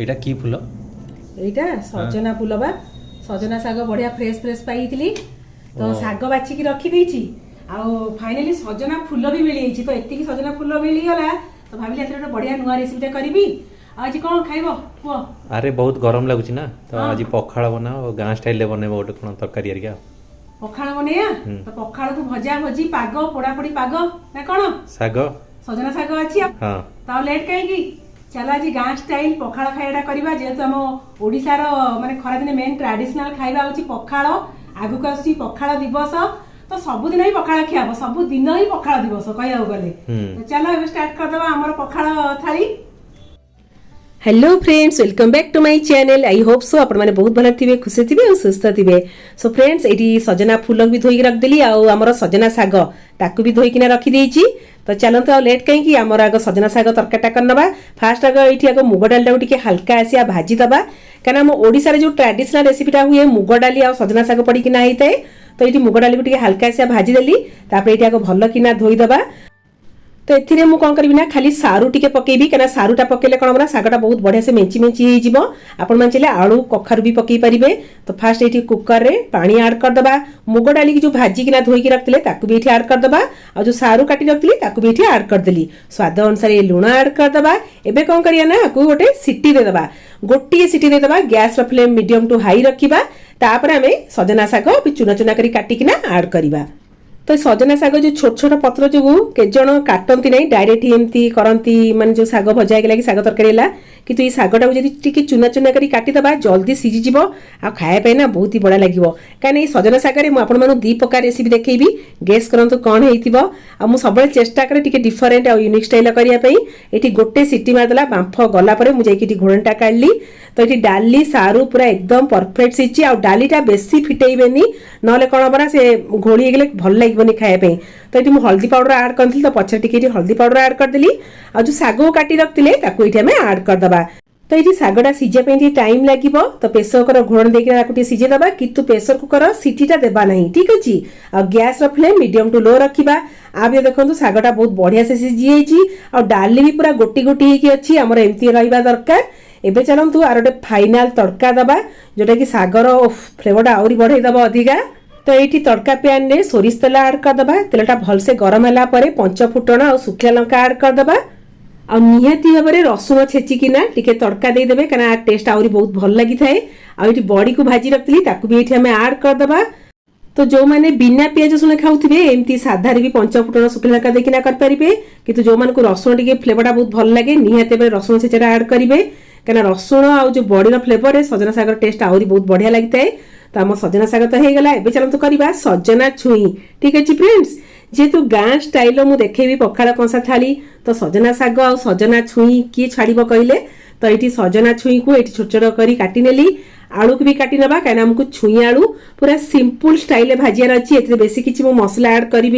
एटा की फूल एटा सजना फूल बा सजना साग बढ़िया फ्रेश फ्रेश पाई तो साग बाछी की रखी देछि आ फाइनली सजना फूल भी मिली जाइछि तो एतिकी सजना फूल मिली गला तो भाबिले एथरे बढ़िया नुआ रेसिपी करबी आज कोन खाइबो को अरे बहुत गरम लागुछि ना तो आज पखाळ बनाओ गां स्टाइल ले बनेबो ओटे कोन तरकारी हरिया पखाळ बनेया तो पखाळ को भजा भजी पाग पोड़ा पोड़ी पाग ना कोन साग सजना साग अछि हां तो लेट काई की चलो आज गाँ स्टाइल पखाड़ खाइबा करबा जेहेतु हम ओडिसा रो माने खरा दिन मेन ट्रेडिशनल खाइबा होची पखाड़ आगु को आसी पखाड़ दिवस तो सब दिन ही पखाड़ खियाबो सब दिन ही पखाड़ दिवस कहया गले तो चलो अब स्टार्ट कर दबा हमर पखाड़ थाली। Hello friends welcome back to my channel I hope so आपण माने बहुत भला थिबे खुशी थिबे और सुस्थ थिबे। सो फ्रेंड्स एटी सजना फूल भी धोई रख देली आ हमर सजना साग ताकू भी धोई किना रखी देइची तो चलते लेट कहीं आमर आग सजना साग तरकारीटा करनबा। फास्ट आग ये आग मुग डाल टे हल्का आसिया भाजी दबा क्या आम ओडिसा जो ट्रेडिशनल रेसिपीटा हुए मुग डाली आ सजना साग पड़ी किना होता है तो ये मुग डाली को हल्का आसिया भाजी देली तापर ये आग भल किना धोई दबा। तो एथिरे मु कोन करबी ना खाली सारू टिके पकेबी कना सारूटा पकेले कोन हमरा सागटा बहुत बढ़िया से मेंची मेंची हे जिवो आपण मान चले आलू कखारु भी पकेई परिबे। तो फास्ट एठी कुकर रे पानी ऐड कर दबा मुग डाली की जो भाजी किना धोई की रखतिले ताकू भी एठी ऐड कर दबा और जो सारू काटी रखतिले ताकू भी एठी ऐड कर देली स्वाद अनुसार लूण ऐड कर दबा। एबे कोन करिया ना को गोटे सिटी दे दबा गोटी सिटी दे दबा गैस रो फ्लेम मीडियम टू हाई रखिबा तापर हमें सजना साग भी चुना चुना करी काटी किना ऐड करिबा। तो सजना साग जो छोट छोट पत्र जो के जन काटती ना डायरेक्ट एमती करती माने जो साग भजा कि साग तरकारी है कि सागटा को जब चुना चुना करी काटिदबा जल्दी सीझीज आ खाया ना बहुत ही बढ़िया लगे कहीं सजना सागर मुझे दी प्रकार रेसिपी देखी गेस करंतु कौन हो सब चेष्टा करे डिफरेंट आ यूनिक स्टाइल करने ये गोटे सिटी मारदेला बांफ गलापर मुझे घोड़टा काढ़ली तो ये डाली सारू पूरा एकदम परफेक्ट सीची आ डालीटा बेसी फिटेबेनी ना कौन हम से घोड़ी गले भल लगे खायापी तो ये हल्दी पाउडर ऐड करी तो पछे टिके हल्दी पाउडर ऐड करदेली आ जो साग काटी रखते ये ऐड करदबा। तो ये सागटा सीझापी टाइम लगे तो प्रेसर कुकर घोड़न देके सीझे दबा किंतु प्रेसर कुकर सीटीटा देबा नहीं ठीक अच्छे आ gas flame medium to low रखा आ भी देखो सागटा बहुत बढ़िया से सीझी जाइए और डाली भी पूरा गोटी गोटी होगी अच्छी आमर एमती रहा दरकार। एबे चलतु आर गोटे फाइनाल तड़का दबा जोटा कि सागर फ्लेवरटा आहरी बढ़ई दबा अधिका। तो ये तड़का पैन में सोरिष तेल ऐड करदबा तेलटा भलसे गरम है पंच फुटण और सुखिया लंका ऐड करदबा आ निहाती भाव में रसुण छेचिकिना टिके तड़का देदेबे कना टेस्ट आहरी बहुत भल लगी थाए आ ये बड़ी को भाजी रखली ताकू भी ये ऐड करदबा। तो जो मैंने बिना पियाज रसुण खाऊे एमती साधार भी पंच फुटण सुखिया लंका देकिना करेंगे किंतु जो मानक रसुण टे फ्लेवरटा बहुत भल लगे निहाती भाव रसुण छेचा ऐड करेंगे कहीं रसुण आ जो बड़ी फ्लेवर सजना सागर टेस्ट आहरी बहुत बढ़िया लगी है। तो आम सजना साग तो होगा एबे चलते करवा सजना छुई ठीक अच्छे फ्रेंड्स जेहेतु गाँ स्टाइल मु देखेबी पखाड़ कंसा थाली तो सजना साग आ सजना छुई किए छाड़ कहले तो ये सजना छुई को ये छोट छोट कर काटी नेली आलू को भी काटी नबा कहीं आमको छुई आलू पूरा सिंपल स्टाइल भाजियार अच्छी ए बेसी किसी मु मसला ऐड करी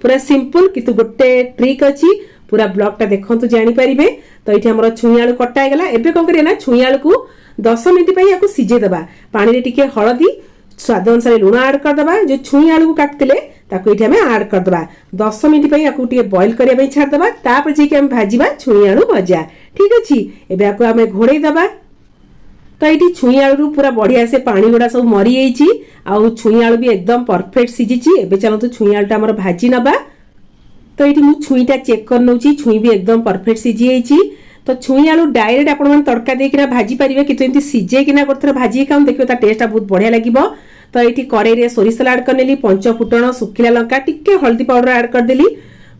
पूरा सिंपल किंतु गोटे ट्रिक अच्छी पूरा ब्लॉगटा देखु जानीपारे। तो ये आम छुई आलू कटा होगा एबे कौन करिए ना छुई आलू को 10 मिनिट या सीझे दबा पानी रे टिके हलदी स्वाद अनुसार लुण ऐड करदबा जो छुई आलू को काटते ये ऐड करदबा 10 मिनिट या बॉइल करने छाड़दबा तापर जे भाजवा छुई आलू भजा ठीक अच्छे एबे आम घोड़े दबा। तो ये छुई आलू पूरा बढ़िया से पानी गुड़ा सब मरी जाइए छुई आलू भी एकदम परफेक्ट सीझी एबे चलते छुई आलूटा आम भाजी नबा। तो ये मुझे छुईटा चेक कर नौची छुई भी एकदम परफेक्ट सीझी जाइए तो छुई आलू डायरेक्ट आप तड़का देकिना भाजी पारे कि एमती सीझेकिना गोटे भाजी खाऊ देखिए टेस्टा बहुत बढ़िया लगे। तो ये कड़े सोरिष तेल ऐड करनेली पंच फुटण सुखिला लंका टिके हल्दी पाउडर ऐड करदेली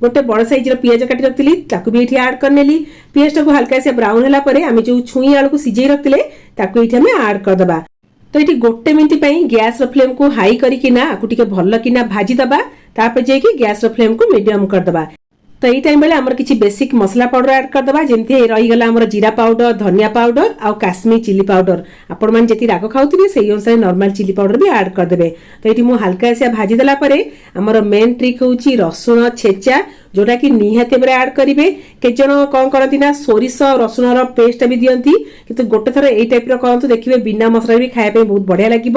गोटे बड़ साइज पियाज काटी रखी ताकू भी ये ऐड करनेली पियाजटा को हल्का से ब्राउन है आम जो छुई आलू को सीझे रखते ये ऐड करदबा। तो ये गोटे मिनिट गैस फ्लेम को हाई करिकिना भल किना भाजी दबा तापर जाकि गैस फ्लेम को मीडियम करदबा। तो ये टाइम बेले आमर किसी बेसिक मसला पाउडर ऐड करदबा जेमती रहीगला आमर जीरा पाउडर धनिया पाउडर आ काश्मीर चिली पाउडर आपण मैंने जी राग खाऊे से अनुसार नॉर्मल चिली पाउडर भी ऐड करदे। तो ये मुझे हल्का से भाजी देला परे आमर मेन ट्रिक हूँ रसुण छेचा जोटा कि निहाती भाव ऐड करेंगे के जन कौन करती ना सोरिष रसुण पेस्ट भी दियंती किंतु गोटे थर यही टाइप करूँ देखिए बिना मसला भी खाया बहुत बढ़िया लगे।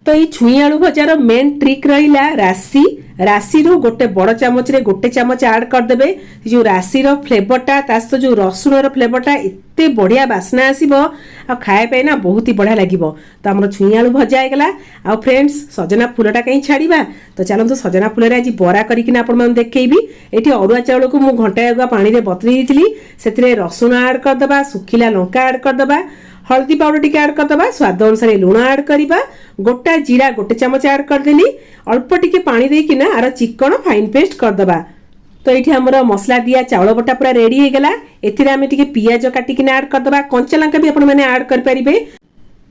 तो ये छुई आलू भजार मेन ट्रिक रहा राशि राशि रो गोटे बड़ चामच रे गोटे चामच ऐड करदेबे जो राशि रो फ्लेवरटा तास तो जो रसुण रो फ्लेवरटा एते बढ़िया बास्ना आसीबो आ खाए पे ना बहुत ही बढ़िया लागिबो। तो हमर छुई आलू भजा आइगला आ फ्रेंड्स सजना फूलटा कहीं छाड़ीबा तो चलंतु सजना फूल रे आज बरा करिकिना आपण मन देखैबी। एठी अरुआ चाउल को मु घंटा आगुआ पानी रे बतरी दिथिली सेतिरे रसुण ऐड करदबा सुखिला लंका ऐड करदबा हल्दी पाउडर टिके ऐड करदबा स्वाद अनुसार लुण ऐड करबा गोटा जीरा गोटे चामच ऐड करदेली अल्प टिके पानी देकी ना आर चिकन फाइन पेस्ट करदबा। तो ये हमर मसला दिया चाउल बटा पूरा रेडी हो गला। एथिरे आमे टिके पियाज काटिकिना ऐड करदबा कंचा लंका भी आपण माने ऐड कर परिबे।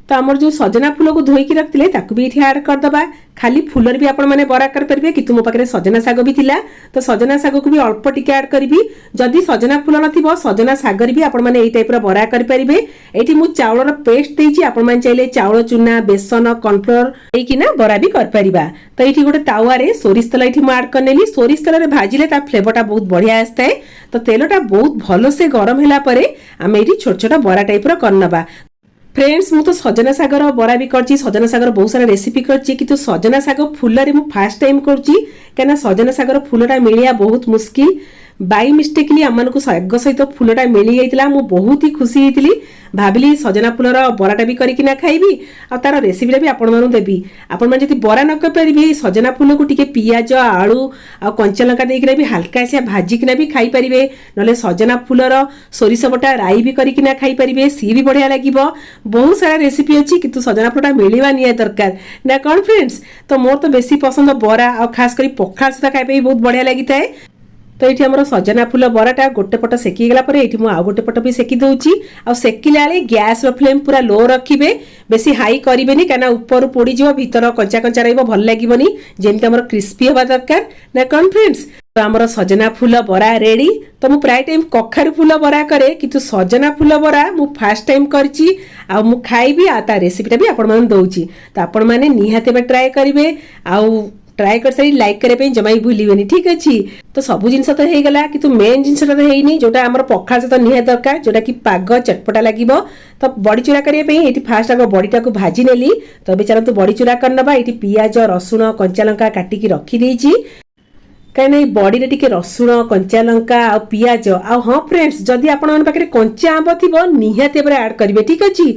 तो आमर जो सजना फूल को धोईकी रखते ताकू भी ये ऐड करदबा खाली फूलर भी आपण माने बरा कर परिबे कि तुम पाखरे सजना साग भी थिला तो सजना साग को भी अल्प टिके ऐड करबी। जदि सजना फूल नथिबो सजना सागर भी आपण माने एई टाइप रो बरा कर परिबे। एठी मु चाउलर पेस्ट देइची आपण माने चाइले चाउल चूना बेसन कॉर्नफ्लोर देइकी ना बरा भी कर परिबा। तो एठी गोटे तावा रे सोरिष तेल एठी मु ऐड करनेली सोरिष तेल रे भाजिले ता फ्लेवरटा बहुत बढ़िया आस्ताय। तो तेलटा बहुत भलो से गरम हैला परे आमे एठी छोट छोट बरा टाइप रो करनबा। फ्रेंड्स मु तो सजना सागर बरा भी करची सजना सागर बहुत सारा रेसिपी करची किंतु सजना साग फूल रे मु फर्स्ट टाइम करची केना सजना सागर फूलटा मिलिया बहुत मुश्किल बाई मिस्टेकली आमन को साग सहित फूलटा मिली जाइतिला मु बहुत ही खुशी हेतिली भाबिली सजना फूलर बराटा भी करिकिना खाइबी आ तार रेसिपीटा भी आपण मानु देबी। आपण माने जति बरा न कर परिबे सजना फूल को टिके पियाज आलू आ कंचा लंका देकिना भी हल्का से भाजिकिना भी खाई परिबे नले सजना फूलर सोरिष बटा राई भी करिकिना खाई परिबे सी भी बढ़िया लागिबो। बहुत सारा रेसिपी अछि किंतु सजना फूलटा मिलिबा निया दरकार ना कोन फ्रेंड्स। तो मोर तो बेसी पसंद बरा आ खास करी पखाल सहित खाइबे बहुत बढ़िया लागिताए। तो ये आम सजना फूल बराटा गोटे पट सेकी गला पर ये आउ गोटे पट भी सेकी दउची आ सेकिला बेले गैस रो फ्लेम पूरा लो रखिबे बेसी हाई करिबेनी काना ऊपर पोड़ी जिवो भीतर कंचा कंचा रहइबो भल लागिबोनी जेमति हमर क्रिस्पी होबा दरकार ना कोन फ्रेंड्स। तो हमर सजना फूल बरा रेडी। तो मु प्राय टाइम कखारू फूल बरा करे किंतु सजना फूल बरा मु फर्स्ट टाइम करची आ मु खाइबी आ ता रेसिपीटा भी आपण मन दउची। तो आपण माने निहाते ट्राई करिवे आ ट्राई कर सारी लाइक करे जमा ही भूलिबेनी ठीक अच्छी। तो सबू जिनस तो हो गला कि मेन जिनसटा तो हेनी जोटा हमर पखाल सहित निहा दरकार जोटा कि पाग चटपटा लागिबो। तो बड़ी चूरा करिया पे एठी फर्स्ट आगो बड़ीटा को भाजी नेली। तो अबे चलंतु बड़ी चूरा करनबा। एठी पियाज रसुण कंचा लंका काटी की रखी देइची कहीं बड़ी रे टिके रसुण कंचा लंका आ पियाज आ हाँ फ्रेंड्स जदि आपण मन पाखरे कंचा आंब थिबो निहाते एबरे ऐड करिवे ठीक अछि।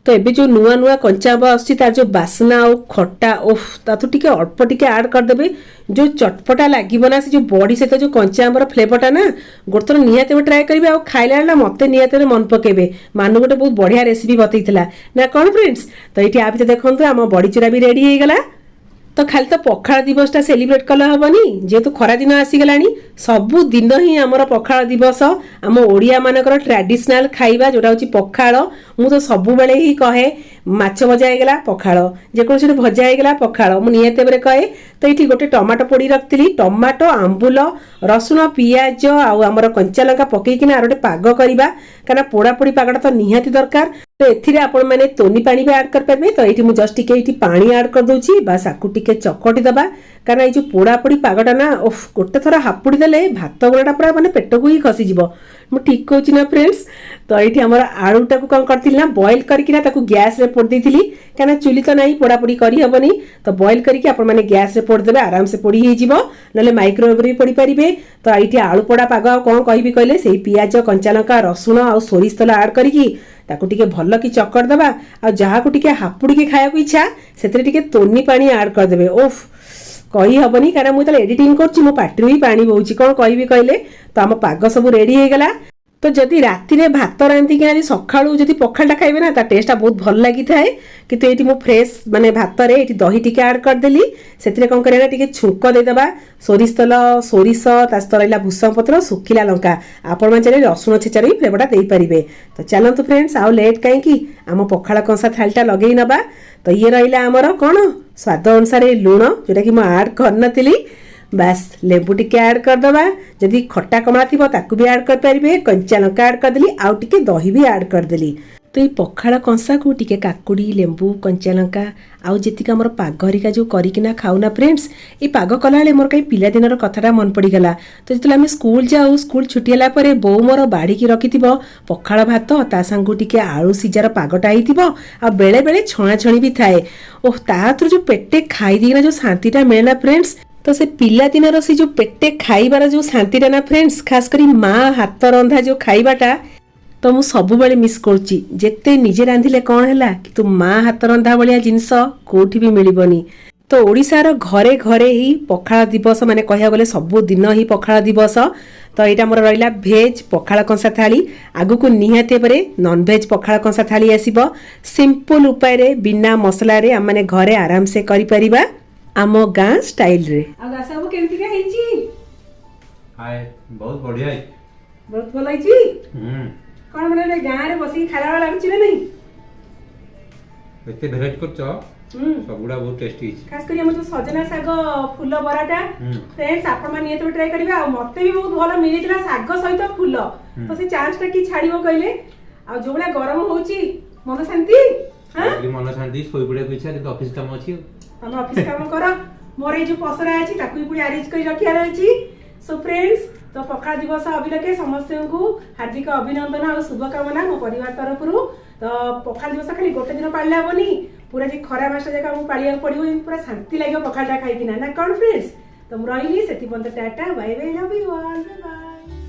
तो एबे जो नुआ नुआ कंचा आंब आछि तार जो बासना और खट्टा ओफ तातु टिके अल्प टिके ऐड कर देबे जो चटपटा लागिबो ना से जो बड़ी से तो जो कंचा आंबर फ्लेवरटा ना गोटे थर निहाते ट्राई करिवे आ खाइला ना मते निहाते मन पकेबे मानु गोटे बहुत बढ़िया रेसिपी बतैथिला ना कोन फ्रेंड्स। तो एठी आप देखंतु हम बड़ी चूरा भी रेडी हो गला। तो खाली तो पखाल दिवसटा सेलिब्रेट कले हेबनी जेहेतु खरा दिन आसीगलानी सबु दिन ही आमर पखाल दिवस आम ओडिया मानकर ट्रेडिशनल खाइबा जोटा होची पखाल। मु तो सबु बेले ही कहे माछ भजा होगला पखाल जेकोसी भजा होगला पखाल मु नियते बेरे कहे। तो ये गोटे टमाटो पोड़ी रखती टमाटो आंबुल रसुण पियाज आमर कंचा लंका पकईकिना आर गोटे पाग करवा क्या पोड़ापोड़ी पागटा तो निहाती दरकार। तो एथिरे आपण माने तोनी पानी भी ऐड कर पारबे। तो ये जस्ट टिके एठी पानी ऐड कर दोची बास आकु टिके चकटी दबा कारण ये जो पोड़ापोड़ी पागटा ना ओफ गोटे थर हापुड़ी देले भात गोलाटा पूरा माने पेट को ही खसी जिवो मु ठीक कहूची ना फ्रेंड्स। तो ये हमर आलूटा को कौन करथिल ना बॉईल करकिना ताकू गैस रे पोड़ देथिली कारण चुली तो नहीं पोड़ापोड़ी करी हबनी। तो बॉईल करके आपण माने गैस रे पोड़ देबे आराम से पोड़ी हे जिवो नले माइक्रोवेव रे पोड़ी परिबे। तो ये आलू पोड़ा पाग कौन कहबी कहले सेही पियाज कंचा लंका रसुण आ सोरिष तेल ऐड करिकी ताकू टिके भल कि चक्कर दबा आ जहाँ को टिके हापुड़ी के खाया इच्छा से टिके तोनी पानी ऐड कर देबे ओफ कही हबनी कारण मुझे एडिटिंग करछि मो पार्टी ही पानी बोउछि कौन कहबी कहले। तो आम पाग सब रेडी हो गला। तो जदि राति रे भात रांधिकी आज सकाळू जदि पखालटा खाइबे ना ता टेस्टटा बहुत भल लागि थाए किंतु एठी मो फ्रेश माने भात रे एठी दही टिके ऐड कर देली सेतिरे कोन करेना टिके छुंक दे दबा सोरिष तेल सोरिष तास तरैला भुसंग पत्र सुखिला लंका आपण माने चले रसुण छेचारे भी फ्लेवरटा देई परिबे। तो चलंतु फ्रेंड्स आउ लेट काई की आम पखाल कंसा थालटा लगेई नबा। तो ये रहिला हमर कोन स्वाद अनुसार लूण जोटा कि मो ऐड करनतिली बास लेबू टिके ऐड करदबा जदि खट्टा कमला थी ताकू भी ऐड कर पारिबे कंचा लंका ऐड कर देली आउ टिके दही भी ऐड कर देली। तो ये पखाड़ कंसा को टिके काकुड़ी लेंबू कंचा लंका आउ जेतिक आमर पाग हरिका जो करिकिना खाऊना फ्रेंड्स ये पाग कला बेले मोर कहीं पिला दिनर कथाटा मन पड़गला। तो जो आम स्कूल जाऊ स्कूल छुट्टी होला परे बो मोर बाड़ी रखिथिबो पखाड़ भात ता संगु टिके आलू सिजार पागटा आइथिबो आ बेले बेले छणाछणी भी थाए। ओह ताथुर जो पेटे खाई दिना जो शांतिटा मिलेना फ्रेंड्स तो से पिला दिनर से जो पेटे खाइबार जो शांतिटा ना फ्रेंड्स खास करी माँ हाथ रंधा जो खाइबाटा तो मु सब बेले मिस करूची। जेते निजे रांधिले कौन हैला कि तू माँ हाथ रंधा भलिया जिनस कोठी भी मिलिबनी। तो ओडिशार घरे घरे ही पखाड़ दिवस माने कहया गले सब दिन ही पखाड़ दिवस। तो यहाँ मोर रहिला भेज पखाड़ कंसा थाली आगु को निहाते परे नॉन भेज पखाड़ कंसा थाली आसीबो। सिंपल उपाय रे बिना मसला रे हम माने घरे आराम से करि परिबा आम गाँ स्टाइल रे। आ गासा वो केमति का हेची? हाय बहुत बढ़िया है। बहुत भल हेची। कौन मैंने गाँव रे बसी खाला वाला लागुची ना नहीं? एते भेराइट करछ सबुडा बहुत टेस्टी है। खास करी हम जो सजना साग फूल बराटा फ्रेंड्स आपण माने तो ट्राई करिबा आ मते भी बहुत भलो मिलितला साग सहित फूल तो से चांस टा की छाड़िबो कइले आ जो बला गरम होउची मन शांति। हां मन शांति सोई पड़े को इच्छा तो ऑफिस काम अछि हम ऑफिस काम कर मोर ए जो पसरा अछि ताकू पुरी अरेंज करी रखिया अछि। सो फ्रेंड्स तो पखाड़ दिवस अभिलक्षे समस्त को हार्दिक अभिनंदन और शुभकामना मो परिवार तरफ। तो पखाड़ दिवस खाली गोटे दिन पाळले हेबनी पूरा जी खरा मास जका हम पाळिया पड़िबो पूरा शांति लागो पखाड़ा खाइकिना ना कौन फ्रेंड्स। तो रही से tata bye bye love you all bye bye.